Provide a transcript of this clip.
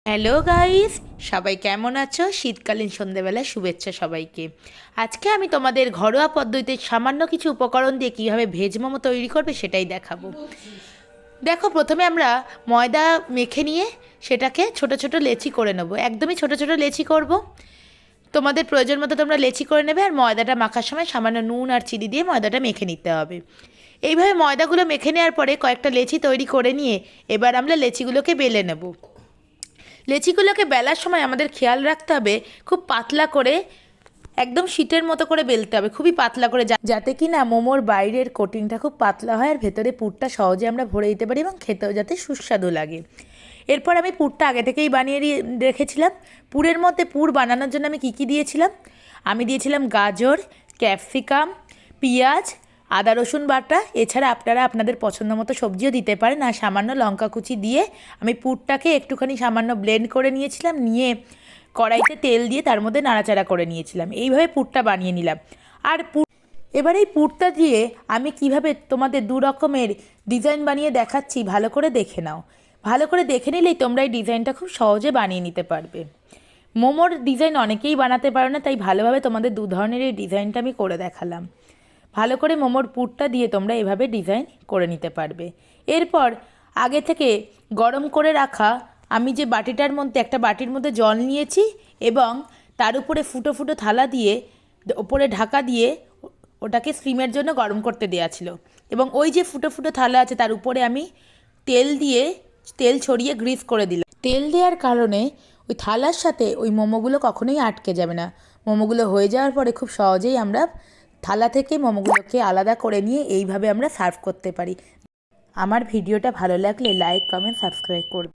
Hello guys, সবাই কেমন আছো? শীতকালীন সন্ধেবেলা শুভেচ্ছা সবাইকে। আজকে আমি তোমাদের ঘরোয়া পদ্ধতিতে সামান্য কিছু উপকরণ দিয়ে কীভাবে ভেজ মোমো তৈরি করবে সেটাই দেখাবো। দেখো, প্রথমে আমরা ময়দা মেখে নিয়ে সেটাকে ছোট ছোট লেচি করে নেবো। একদমই ছোট ছোট লেচি করব। তোমাদের প্রয়োজন মতো তোমরা লেচি করে নেবে। আর ময়দাটা মাখার সময় সামান্য নুন আর চিনি দিয়ে ময়দাটা মেখে নিতে হবে। এইভাবে ময়দাগুলো মেখে নেওয়ার পরে কয়েকটা লেচি তৈরি করে নিয়ে এবার আমরা লেচিগুলোকে বেলে নেব। লেচিগুলোকে বেলার সময় আমাদের খেয়াল রাখতে হবে খুব পাতলা করে, একদম শীটের মতো করে বেলতে হবে, খুবই পাতলা করে, যাতে কি না মোমোর বাইরের কোটিংটা খুব পাতলা হয় আর ভেতরে পুরটা সহজে আমরা ভরে দিতে পারি এবং খেতেও যাতে সুস্বাদু লাগে। এরপর আমি পুরটা আগে থেকেই বানিয়ে রেখেছিলাম। পুরের মধ্যে পুর বানানোর জন্য আমি কী দিয়েছিলাম? আমি দিয়েছিলাম গাজর, ক্যাপসিকাম, পেঁয়াজ, আদা রসুন বাটা। এছাড়া আপনারা আপনাদের পছন্দ মতো সবজিও দিতে পারেন। আর সামান্য লঙ্কা কুচি দিয়ে আমি পুরটাকে একটুখানি সামান্য ব্লেন্ড করে নিয়েছিলাম। নিয়ে কড়াইতে তেল দিয়ে তার মধ্যে নাড়াচাড়া করে নিয়েছিলাম। এইভাবে পুরটা বানিয়ে নিলাম। আর এবার এই পুরটা দিয়ে আমি কিভাবে তোমাদের দু রকমের ডিজাইন বানিয়ে দেখাচ্ছি, ভালো করে দেখে নাও। ভালো করে দেখে নিলেই তোমরা এই ডিজাইনটা খুব সহজে বানিয়ে নিতে পারবে। মোমোর ডিজাইন অনেকেই বানাতে পারো না, তাই ভালোভাবে তোমাদের দু ধরনের এই ডিজাইনটা আমি করে দেখালাম। ভালো করে মোমোর পুরটা দিয়ে তোমরা এভাবে ডিজাইন করে নিতে পারবে। এরপর আগে থেকে গরম করে রাখা আমি যে বাটিটার মধ্যে, একটা বাটির মধ্যে জল নিয়েছি এবং তার উপরে ফুটো ফুটো থালা দিয়ে ওপরে ঢাকা দিয়ে ওটাকে স্টিমের জন্য গরম করতে দেওয়া ছিল। এবং ওই যে ফুটো ফুটো থালা আছে তার উপরে আমি তেল ছড়িয়ে গ্রিস করে দিলাম। তেল দেওয়ার কারণে ওই থালার সাথে ওই মোমোগুলো কখনোই আটকে যাবে না। মোমোগুলো হয়ে যাওয়ার পরে খুব সহজেই আমরা থালা থেকে মোমোগুলোকে আলাদা করে নিয়ে এইভাবে আমরা সার্ভ করতে পারি। আমার ভিডিওটা ভালো লাগলে লাইক, কমেন্ট, সাবস্ক্রাইব করবে।